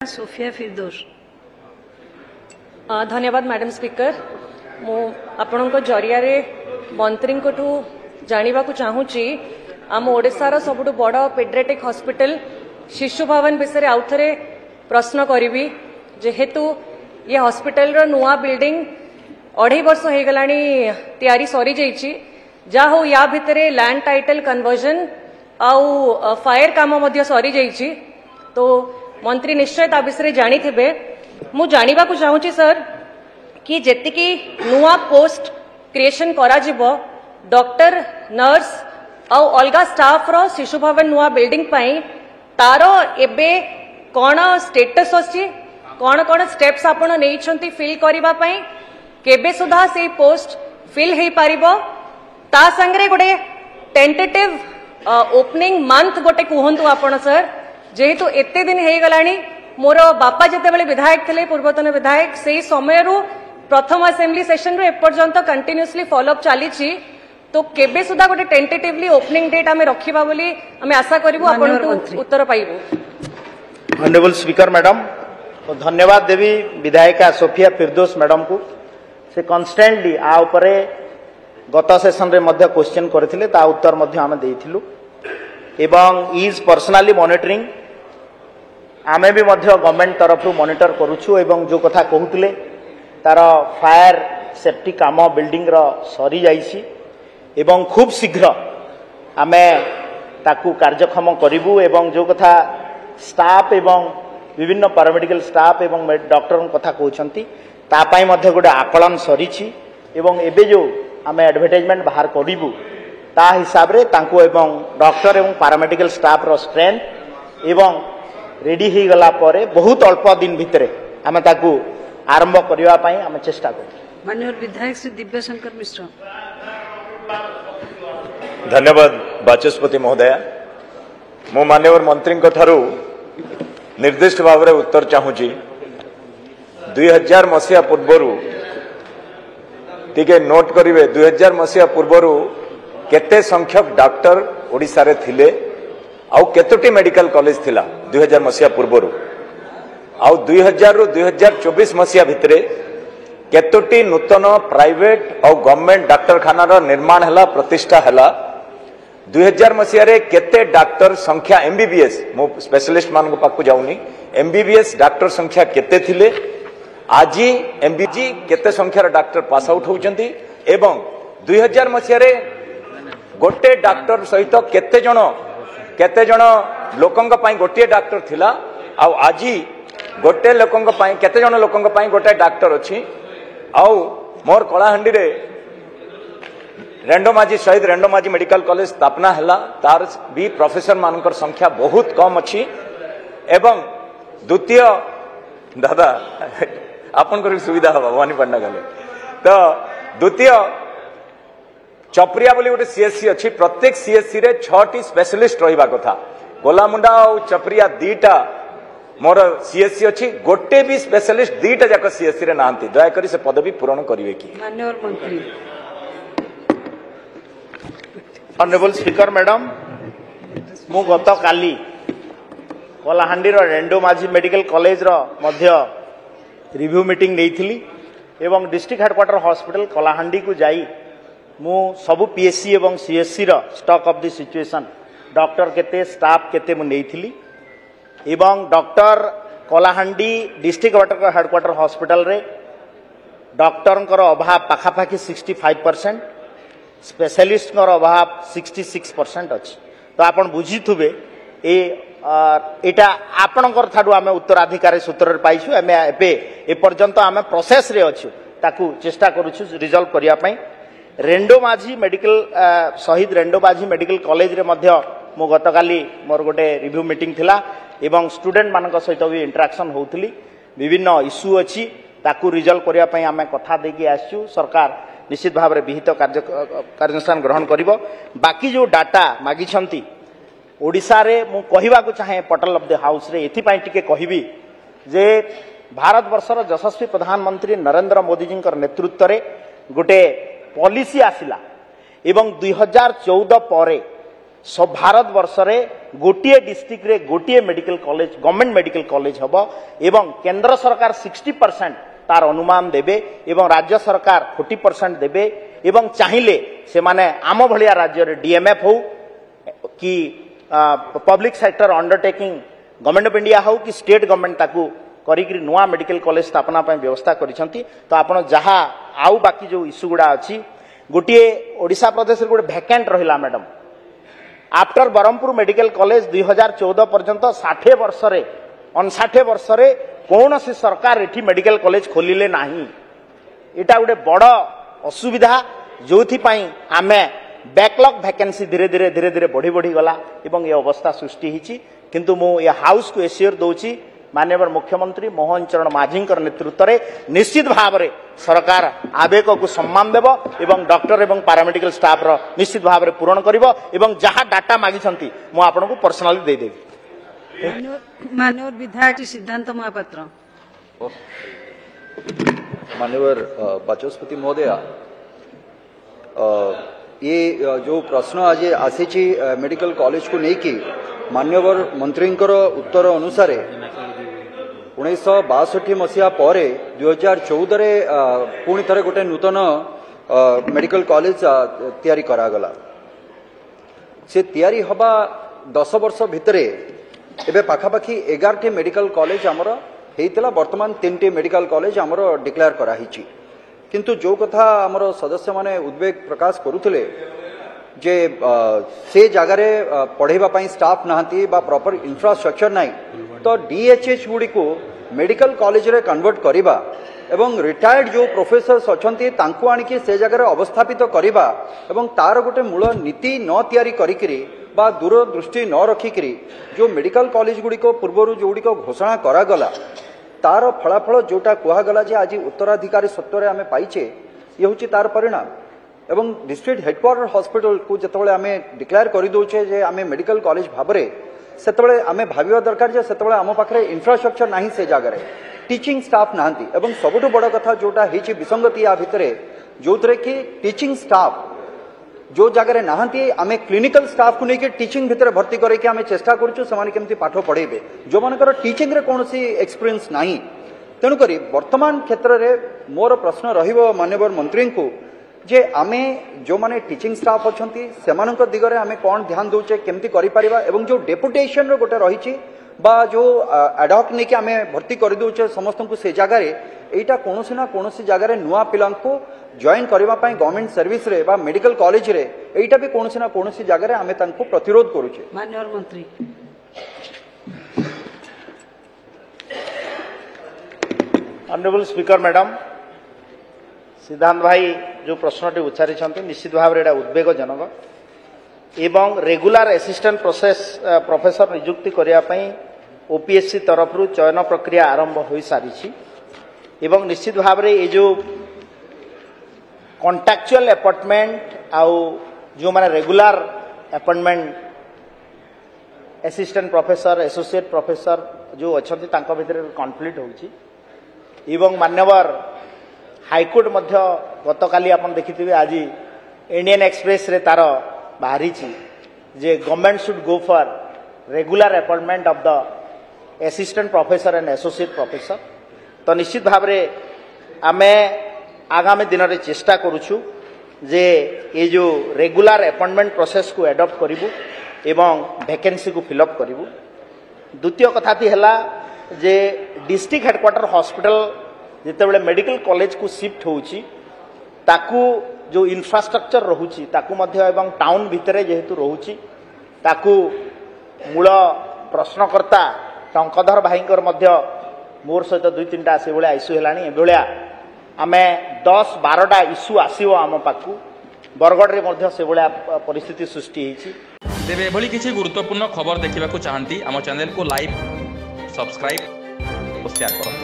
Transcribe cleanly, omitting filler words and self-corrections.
Sophia फिरदौस। धन्यवाद madam speaker. मु आपण जरिया मंत्री जाना चाहूँगी आम ओडार सबुठ बड़ पेडियाट्रिक हॉस्पिटल शिशु भवन विषय आउ थे प्रश्न करी जेहेतु ये हॉस्पिटल रो नुआ बिल्डिंग 2.5 वर्ष हो गला तैयारी सरी जाइए जा हो या भितर लैंड टाइटल कन्वर्जन आउ फायर काम सरी जाइए तो मंत्री निश्चय ता विषय जानी थे। मु जानिबा को चाहूँगी सर कि जेतिकी नुआ पोस्ट क्रिएशन करा जिवो डॉक्टर नर्स आउ अलगा स्टाफ रो शिशु भवन नुआ बिल्डिंग पाई तारो एबे कौन स्टेटस अछि कौन कौन स्टेप्स आपण नेइछंती फिल करिबा पाई केबे सुधा से पोस्ट फिल हेई पारिबो ता संगरे गोटे टेंटेटिव ओपनिंग मंथ गोटे कहंतु आपण सर जेहेतु एते दिन हे गलानी मोर बापा जितेबाला विधायक थे पूर्वतन विधायक से समय प्रथम असेंबली सेशन रू एपर्यंत कंटिन्यूअसली फॉलोअप चली तो केबे सुधा गोटे टेंटेटिवली ओपनिंग डेट आमे रखिबा बोली आमे आशा करिवु आपन उत्तर पाइबु। ऑनरेबल स्पीकर मैडम तो धन्यवाद देवी विधायिका सोफिया फिरदौस मैडम को से कन्स्टेंटली आ उपरे गत सेशन रे मध्य क्वेश्चन करथिले ता उत्तर मध्य आमे देइथिलु एवं इज पर्सनली मॉनिटरिंग आमे भी मध्य गवर्नमेंट तरफ मॉनिटर करूछु एवं जो कथा कहूतिले तार फायर सेफ्टी काम बिल्डिंग रो सरी जाइछि एवं खूब शीघ्र आमे ताकू कार्यक्षम करिवु एवं जो कथा स्टाफ एवं विभिन्न पैरामेडिकल स्टाफ एवं डॉक्टर कथा कहउछंती ता पई मध्य गोटे आकलन सरीछि एवं एबे जो आमे एडवर्टाइजमेंट बाहर करिवु ता हिसाब रे तांको एवं डॉक्टर एवं पैरामेडिकल स्टाफ रो स्ट्रेंथ एवं रेडी हो गला परे बहुत अल्प दिन भितर आमे ताकू आरंभ करिवा पई आमे चेष्टा करू। माननीय विधायक श्री दिव्यशंकर मिश्र। धन्यवाद बाचस्पति महोदय। मो माननीय मंत्री ठारू निर्दिष्ट भाव में उत्तर चाहूँगी 2000 मसीहा पूर्व टिके नोट करिवे 2000 मसीहा पूर्व केते संख्यक डॉक्टर ओडिसा रे थिले आउ केतोटी मेडिकल कॉलेज थिला 2000 मसीहा पूर्व आउ 2000 रु 2024 मसीहा भितरे केतोटी नूतन प्राइवेट और गवर्नमेंट डाक्तरखाना रो निर्माण हला प्रतिष्ठा हला 2000 मसीहा रे केते डॉक्टर संख्या एमबीबीएस मो स्पेशलिस्ट मान को पाकु जाउनी एमबीबीएस डॉक्टर संख्या केते थिले आज एमबीजी केते संख्यार डॉक्टर पास आउट होउचंती एवं 2000 मसीहा रे गोटे डॉक्टर सहित केते जण लोकंग पई गोटे डॉक्टर थिला आउ आज गोटे लोकंग पई केते जण लोकंग पई गोटे डॉक्टर अछि आउ मोर कलाहांडी रे रेंडोमाजी शहीद रेंडोमाजी मेडिकल कॉलेज स्थापना हला तार भी प्रोफेसर मानकर संख्या बहुत कम अछि एवं द्वितीय दादा आपन को सुविधा हवा भवानी पंडा गले तो द्वितीय चपरिया बोली गोटे सीएससी अच्छी प्रत्येक सीएससी रे 6टी स्पेशलिस्ट रहिबा कथा गोलामुंडा और चपरिया दीटा मोर सीएससी अच्छी गोटे भी स्पेशलिस्ट दीटा जाक सीएससी रे नांती दया करी से पदवी पूरण करिवे की। माननीय मंत्री। ऑनरेबल स्पीकर मैडम मु गत काली कलाहांडी रो रेंडोमाजी मेडिकल कॉलेज रो मध्य रिव्यू मीटिंग नेइथिली एवं डिस्ट्रिक्ट हेडक्वार्टर हॉस्पिटल कलाहांडी को जाई मु सबु पीएससी एवं सीएससी रो stock of the situation doctor केते स्टाफ केते मु नेइथिली एवं doctor Kalahandi district headquarter hospital रे डॉक्टर अभाव पाखापाखि 65% स्पेशलिस्ट अभाव 66% अच्छी तो आपण बुझीथुबे एटा आपणकर ठाडू आमे उत्तराधिकारी सूत्र पाइछु आमे एबे ए पर्यंत आमे प्रोसेस रे अछु ताकू चेष्टा करूछु रिजॉल्व करिया पई रेंडोमाजी मेडिकल शहीद रेंडोमाजी मेडिकल कॉलेज रे मध्य मो गतकाली मोर गोटे रिव्यू मीटिंग थिला एवं स्टूडेंट मानक सहित भी इंटरेक्शन होउथली विभिन्न इश्यू अछि ताकू रिजॉल्व करिया पई आमे कथा देकी आछू सरकार निश्चित भाव में विहित कार्यानुष्ठान ग्रहण करिवो। बाकी जो डाटा मागी छंती ओडिसा रे मु कहिबा को चाहे पटल ऑफ द हाउस रे एथि पई टिके कहिबी जे भारत वर्षर यशस्वी प्रधानमंत्री नरेंद्र मोदी जी नेतृत्व रे गोटे पॉलिसी आसिला एवं 2014 परे सब भारत वर्ष रे गोटे डिस्ट्रिक्ट रे गोटे medical college government medical college हबो एवं केंद्र सरकार 60% तार अनुमान देबे एवं राज्य सरकार 40% देबे एवं चाहिए से माने आम भलिया राज्य रे डीएमएफ हो कि public sector undertaking government of India हो कि स्टेट गवर्नमेंट ताकू करिकरी नुआ मेडिकल कॉलेज स्थापना ପାଇଁ व्यवस्था करिसंती तो आपण जहा आउ बाकी जो इश्यू गुडा अछि गोटे ओडिशा प्रदेश रे गोटे वैकेंट रहिला madam after Berhampur medical college 2014 पर्यंत 60 वर्ष रे 59 वर्ष रे कौन सी सरकार एठी मेडिकल कॉलेज खोलिले नाही एटा गोटे बड़ असुविधा जोथि पई आमे बैकलॉग वैकेंसी धीरे धीरे बढ़ी बढ़ी गला एवं ये अवस्था सृष्टि हिची किंतु मु ये हाउस को एश्योर दोची माननीय मुख्यमंत्री मोहन चरण माझी नेतृत्व में निश्चित भाव में सरकार आवेग को सम्मान देव एवं डॉक्टर एवं पैरामेडिकल स्टाफ रो निश्चित भाव में पूरण करिवो एवं जहाँ डाटा मागिछंती मु आपन को पर्सनली दे देबी। माननीय विधायक सिद्धांत महापात्र। माननीय बाचस्पति महोदय ये जो प्रश्न आज आसी मेडिकल कॉलेज को लेकिन मान्यवर मंत्री उत्तर अनुसार 1962 मसीहा पर 2014 पुणी थे गोटे नूतन मेडिकल कॉलेज तैयारी करागला से तैयारी हवा 10 वर्ष भितर एबे पाखापाखी 11 मेडिकल कॉलेज आमर होता बर्तमान 3 मेडिकल कॉलेज आमर डिक्लेयर कराही किंतु जो कथा आमर सदस्य माने उद्वेग प्रकाश करुथिले जे से जगार पढ़ाई स्टाफ नहांती बा प्रॉपर इंफ्रास्ट्रक्चर नाही तो डीएचएच गुड़ी को मेडिकल कॉलेज रे कन्वर्ट करिबा एवं रिटायर्ड जो प्रोफेसर्स अछंती तांको आनिकी से जगार अवस्थापित करिबा एवं तार गोटे मूल नीति न तैयारी करिकरी बा दूरदृष्टि न रखिकरी जो मेडिकल कॉलेज गुड़ी को पूर्व जो गुड़ी को घोषणा करागला तार फलाफल जोटा कहगला जे आज उत्तराधिकारी सत्वर आम पाइचे ये हूँ तार परिणाम एवं डिस्ट्रिक्ट हेडक्वार्टर हॉस्पिटल को जितेबाला आम डिक्लेयर करदे जे आम मेडिकल कॉलेज भाव से आम भाविया दरकार जे से आम पाखे इंफ्रास्ट्रक्चर ना से जगार टीचिंग स्टाफ नहांती एवं सबुठु बड़ कथा जोटा होती विसंगति या भितर जो थे कि टीचिंग स्टाफ जो जगार नहांती आम क्लिनिकल स्टाफ को लेकिन टीचिंग भितर भर्ती करके आम चेष्टा करूँ से केमती पाठ पढ़ेबे जो मानकर टीचिंग रे कौन सी एक्सपीरियंस नाही तेणुक वर्तमान क्षेत्र में मोर प्रश्न रहिबो माननीय मंत्री को जे आमे जो माने टीचिंग स्टाफ अछंती सेमानक दिगरे आमे कोन ध्यान दोचे केमती करि परिबा एवं जो डेपुटेशन रो गोटे रहिछि बा जो एडॉक नेके आमे भर्ती करि दोचे समस्त को से जगह रे एटा कोनोसी ना कोनोसी जगह रे नुआ पिलां को जॉइन करबा पई गवर्नमेंट सर्विस रे बा मेडिकल कॉलेज रे एटा भी कोनोसी ना कोनोसी जगह रे आमे तांको प्रतिरोध करूचे। माननीय मंत्री ऑनरेबल स्पीकर मैडम सिद्धांत भाई जो प्रश्नटी उच्चारी निश्चित भाव में उद्वेगजनक एवं रेगुलर असिस्टेंट प्रोफेसर नियुक्ति करने ओपीएससी तरफ चयन प्रक्रिया आरंभ हो सारी एवं निश्चित भाव में ये जो कॉन्ट्रैक्चुअल अपॉइंटमेंट आउ जो माने regular appointment assistant professor associate professor जो अच्छा भितर कॉन्फ्लिक्ट होची एवं मान्यवर हाईकोर्ट मध्य गतकाली आपण देखिथिबे आज इंडियन एक्सप्रेस रे तार बाहरी जे government should go for regular appointment of the assistant professor and associate professor तो निश्चित भाव में आमे आगामी दिन में चेष्टा करूछु जे ये जो रेगुलर अपॉइंटमेंट प्रोसेस को एडॉप्ट करिवु एवं वैकेंसी को फिलअप करिवु। द्वितीय कथा थी हला जे डिस्ट्रिक्ट हेडक्वार्टर हॉस्पिटल जितेबाला मेडिकल कॉलेज को शिफ्ट होउची ताकू जो इंफ्रास्ट्रक्चर रहुची ताकू मध्य एवं टाउन भितरे जेहेतु रहुची ताकू मूल प्रश्नकर्ता टंकधर भाईंकर मध्य मोर सहित 2-3टा से भाया इश्यू हेलानी एभलिया आमे 10-12टा इश्यू आसीबो आम पाखु बरगढ़ रे मध्य से भाया परिस्थिति सृष्टि होईची। तेबे एभली किछि गुरुत्वपूर्ण खबर देखिबाकू चाहंती आम चैनल को लाइक सब्सक्राइब और शेयर करो।